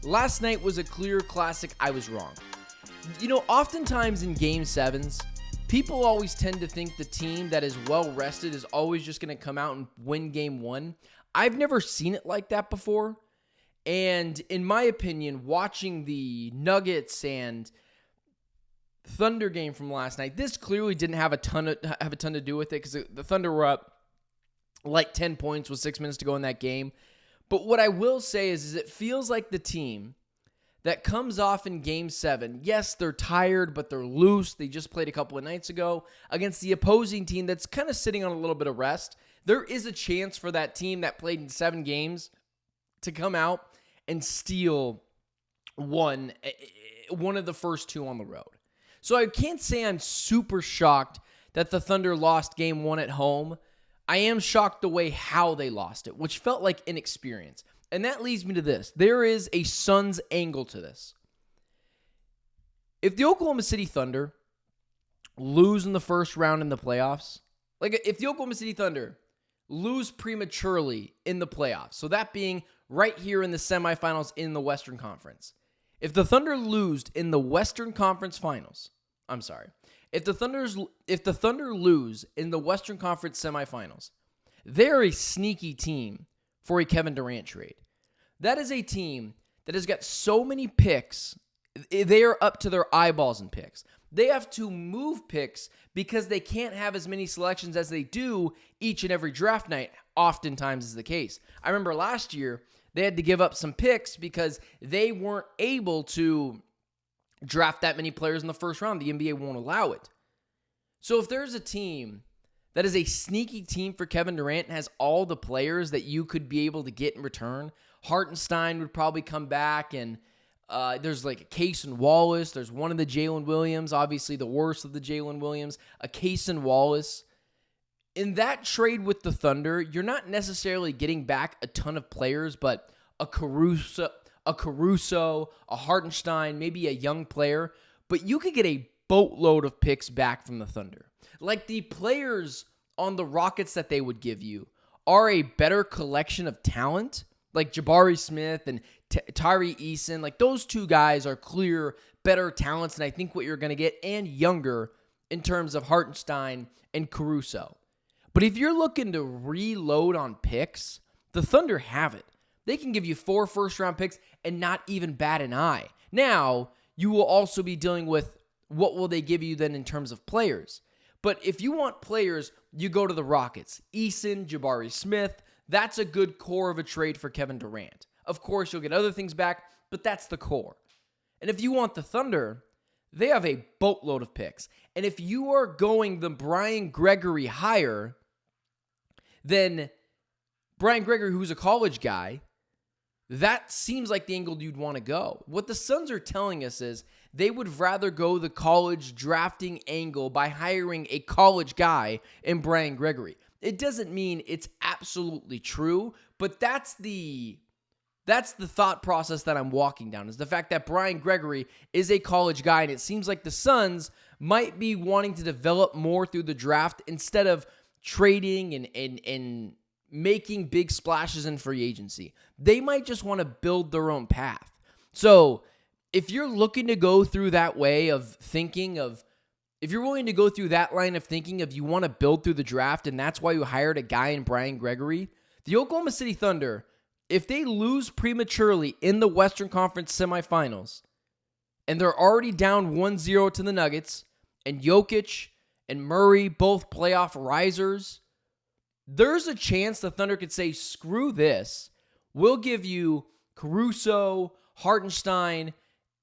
Last night was a clear classic I was wrong. Oftentimes in Game 7s, people always tend to think the team that is well-rested is always just going to come out and win Game 1. I've never seen it like that before. And in my opinion, watching the Nuggets and Thunder game from last night, this clearly didn't have a ton to do with it because the Thunder were up like 10 points with 6 minutes to go in that game. But what I will say is it feels like the team that comes off in Game 7, yes, they're tired, but they're loose. They just played a couple of nights ago against the opposing team that's kind of sitting on a little bit of rest. There is a chance for that team that played in 7 games to come out and steal one of the first 2 on the road. So I can't say I'm super shocked that the Thunder lost Game 1 at home. I am shocked the way how they lost it, which felt like inexperience. And that leads me to this. There is a Suns angle to this. If the Oklahoma City Thunder lose in the first round in the playoffs, like if the Oklahoma City Thunder lose prematurely in the playoffs, so that being right here in the semifinals in the Western Conference, if the Thunder lose in the Western Conference Finals, if the Thunder lose in the Western Conference semifinals, they're a sneaky team for a Kevin Durant trade. That is a team that has got so many picks. They are up to their eyeballs in picks. They have to move picks because they can't have as many selections as they do each and every draft night, oftentimes is the case. I remember last year, they had to give up some picks because they weren't able to draft that many players in the first round. The NBA won't allow it. So if there's a team that is a sneaky team for Kevin Durant and has all the players that you could be able to get in return, Hartenstein would probably come back, and there's like a Case and Wallace. There's one of the Jalen Williams, obviously the worst of the Jalen Williams, a Case and Wallace. In that trade with the Thunder, you're not necessarily getting back a ton of players, but a Caruso, a Hartenstein, maybe a young player, but you could get a boatload of picks back from the Thunder. Like the players on the Rockets that they would give you are a better collection of talent, like Jabari Smith and Tyree Eason. Like those 2 guys are clear, better talents than I think what you're going to get, and younger in terms of Hartenstein and Caruso. But if you're looking to reload on picks, the Thunder have it. They can give you 4 first-round picks and not even bat an eye. Now, you will also be dealing with what will they give you then in terms of players. But if you want players, you go to the Rockets. Eason, Jabari Smith, that's a good core of a trade for Kevin Durant. Of course, you'll get other things back, but that's the core. And if you want the Thunder, they have a boatload of picks. And if you are going the Brian Gregory hire, then Brian Gregory, who's a college guy, that seems like the angle you'd want to go. What the Suns are telling us is they would rather go the college drafting angle by hiring a college guy in Brian Gregory. It doesn't mean it's absolutely true, but that's the thought process that I'm walking down, is the fact that Brian Gregory is a college guy, and it seems like the Suns might be wanting to develop more through the draft instead of trading and making big splashes in free agency. They might just want to build their own path. So if you're looking to go through that way of thinking if you're willing to go through that line of thinking of you want to build through the draft and that's why you hired a guy in Brian Gregory, the Oklahoma City Thunder, if they lose prematurely in the Western Conference semifinals and they're already down 1-0 to the Nuggets and Jokic and Murray, both playoff risers, there's a chance the Thunder could say, screw this. We'll give you Caruso, Hartenstein,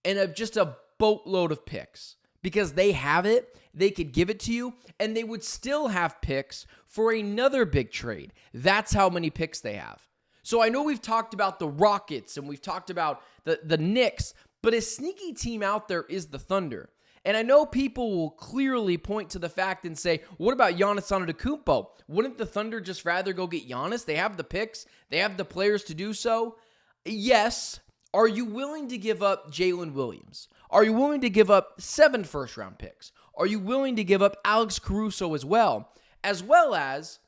and just a boatload of picks. Because they have it, they could give it to you, and they would still have picks for another big trade. That's how many picks they have. So I know we've talked about the Rockets, and we've talked about the Knicks, but a sneaky team out there is the Thunder. And I know people will clearly point to the fact and say, what about Giannis Antetokounmpo? Wouldn't the Thunder just rather go get Giannis? They have the picks. They have the players to do so. Yes. Are you willing to give up Jalen Williams? Are you willing to give up 7 first-round picks? Are you willing to give up Alex Caruso as well? As well as,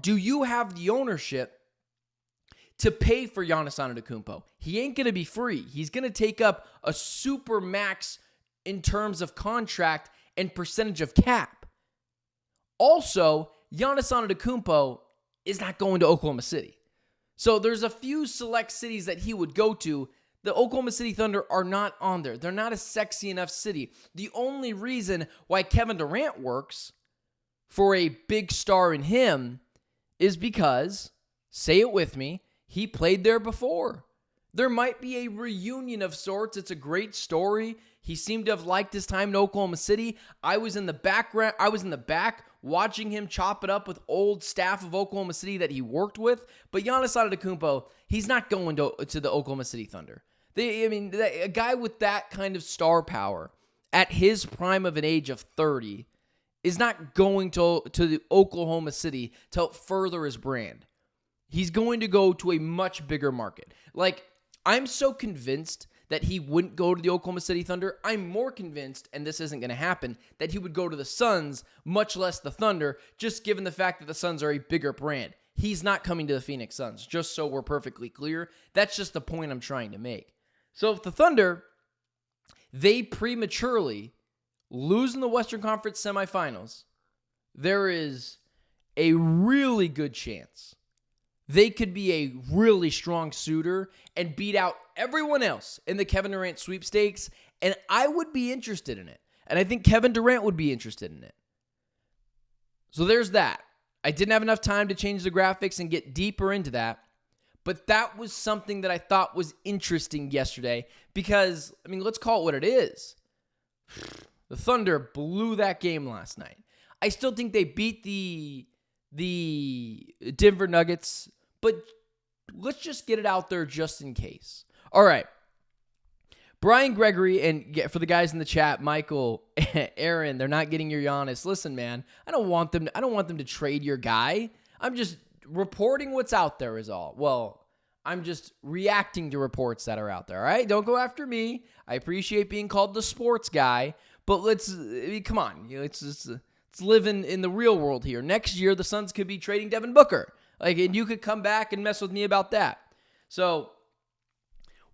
do you have the ownership to pay for Giannis Antetokounmpo. He ain't going to be free. He's going to take up a super max in terms of contract and percentage of cap. Also, Giannis Antetokounmpo is not going to Oklahoma City. So there's a few select cities that he would go to. The Oklahoma City Thunder are not on there. They're not a sexy enough city. The only reason why Kevin Durant works for a big star in him is because, say it with me, he played there before. There might be a reunion of sorts. It's a great story. He seemed to have liked his time in Oklahoma City. I was in the back watching him chop it up with old staff of Oklahoma City that he worked with. But Giannis Antetokounmpo, he's not going to the Oklahoma City Thunder. A guy with that kind of star power at his prime of an age of 30 is not going to the Oklahoma City to help further his brand. He's going to go to a much bigger market. Like, I'm so convinced that he wouldn't go to the Oklahoma City Thunder. I'm more convinced, and this isn't going to happen, that he would go to the Suns, much less the Thunder, just given the fact that the Suns are a bigger brand. He's not coming to the Phoenix Suns, just so we're perfectly clear. That's just the point I'm trying to make. So if the Thunder, they prematurely lose in the Western Conference semifinals, there is a really good chance they could be a really strong suitor and beat out everyone else in the Kevin Durant sweepstakes, and I would be interested in it. And I think Kevin Durant would be interested in it. So there's that. I didn't have enough time to change the graphics and get deeper into that, but that was something that I thought was interesting yesterday because, let's call it what it is. The Thunder blew that game last night. I still think they beat the Denver Nuggets, but let's just get it out there just in case. All right. Brian Gregory, and for the guys in the chat, Michael, Aaron, they're not getting your Giannis. Listen, man, I don't want them to trade your guy. I'm just reporting what's out there is all. Well, I'm just reacting to reports that are out there, all right? Don't go after me. I appreciate being called the sports guy, but come on. Let's live in the real world here. Next year, the Suns could be trading Devin Booker. And you could come back and mess with me about that. So,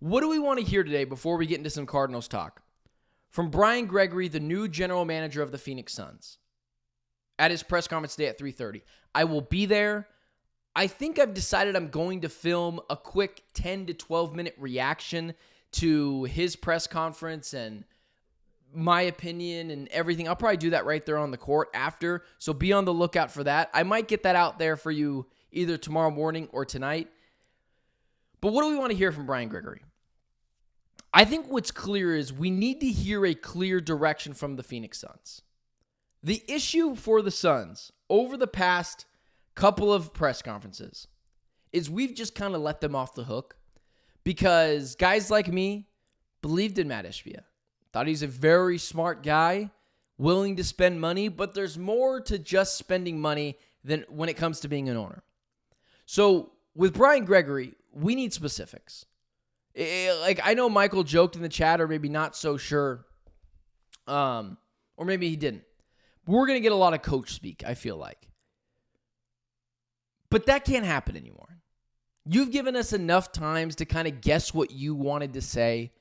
what do we want to hear today before we get into some Cardinals talk? From Brian Gregory, the new general manager of the Phoenix Suns, at his press conference today at 3:30. I will be there. I think I've decided I'm going to film a quick 10 to 12 minute reaction to his press conference and my opinion and everything. I'll probably do that right there on the court after, so be on the lookout for that. I might get that out there for you either tomorrow morning or tonight. But what do we want to hear from Brian Gregory? I think what's clear is we need to hear a clear direction from the Phoenix Suns. The issue for the Suns over the past couple of press conferences is we've just kind of let them off the hook because guys like me believed in Matt Ishbia. Thought he's a very smart guy, willing to spend money, but there's more to just spending money than when it comes to being an owner. So with Brian Gregory, we need specifics. I know Michael joked in the chat, or maybe not so sure, or maybe he didn't. We're going to get a lot of coach speak, I feel like. But that can't happen anymore. You've given us enough times to kind of guess what you wanted to say.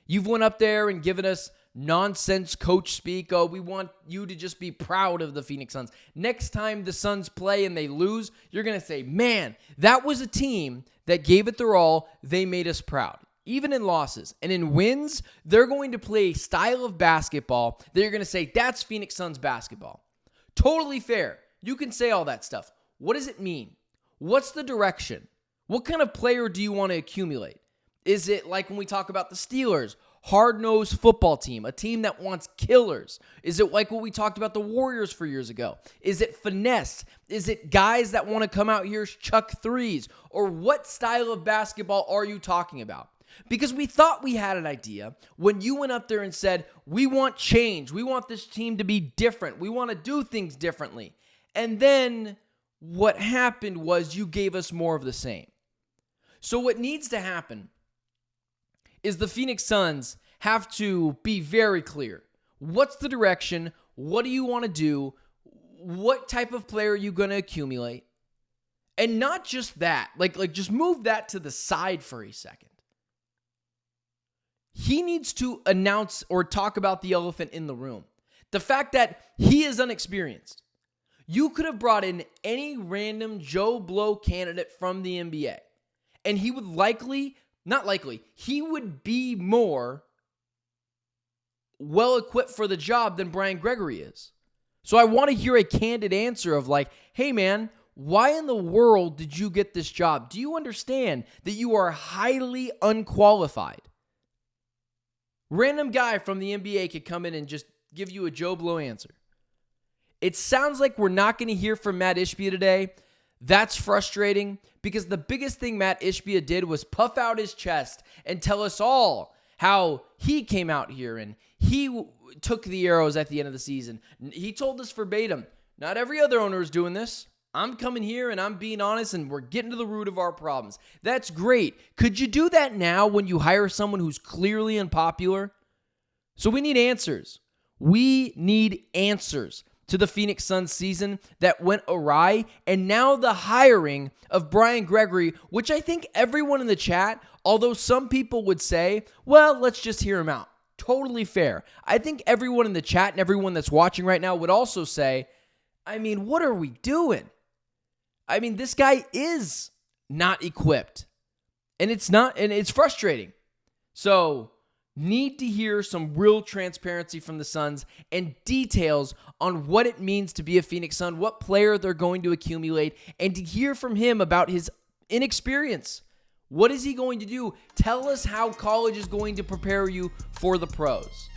You've went up there and given us nonsense coach speak. Oh, we want you to just be proud of the Phoenix Suns. Next time the Suns play and they lose, you're going to say, man, that was a team that gave it their all. They made us proud. Even in losses. And in wins, they're going to play a style of basketball that you're going to say, that's Phoenix Suns basketball. Totally fair. You can say all that stuff. What does it mean? What's the direction? What kind of player do you want to accumulate? Is it like when we talk about the Steelers, hard-nosed football team, a team that wants killers? Is it like what we talked about the Warriors for years ago? Is it finesse? Is it guys that want to come out here chuck threes? Or what style of basketball are you talking about? Because we thought we had an idea when you went up there and said, we want change. We want this team to be different. We want to do things differently. And then what happened was you gave us more of the same. So what needs to happen is the Phoenix Suns have to be very clear. What's the direction? What do you want to do? What type of player are you going to accumulate? And not just that, like just move that to the side for a second. He needs to announce or talk about the elephant in the room. The fact that he is unexperienced. You could have brought in any random Joe Blow candidate from the NBA, and he would he would be more well-equipped for the job than Brian Gregory is. So I want to hear a candid answer of like, hey man, why in the world did you get this job? Do you understand that you are highly unqualified? Random guy from the NBA could come in and just give you a Joe Blow answer. It sounds like we're not going to hear from Matt Ishbia today. That's frustrating because the biggest thing Matt Ishbia did was puff out his chest and tell us all how he came out here and he took the arrows at the end of the season. He told us verbatim, not every other owner is doing this. I'm coming here and I'm being honest and we're getting to the root of our problems. That's great. Could you do that now when you hire someone who's clearly unpopular? So we need answers. We need answers to the Phoenix Suns season that went awry, and now the hiring of Brian Gregory, which I think everyone in the chat, although some people would say, well, let's just hear him out. Totally fair. I think everyone in the chat and everyone that's watching right now would also say, I mean, what are we doing? I mean, this guy is not equipped, and it's frustrating. So, need to hear some real transparency from the Suns and details on what it means to be a Phoenix Sun, what player they're going to accumulate, and to hear from him about his inexperience. What is he going to do? Tell us how college is going to prepare you for the pros.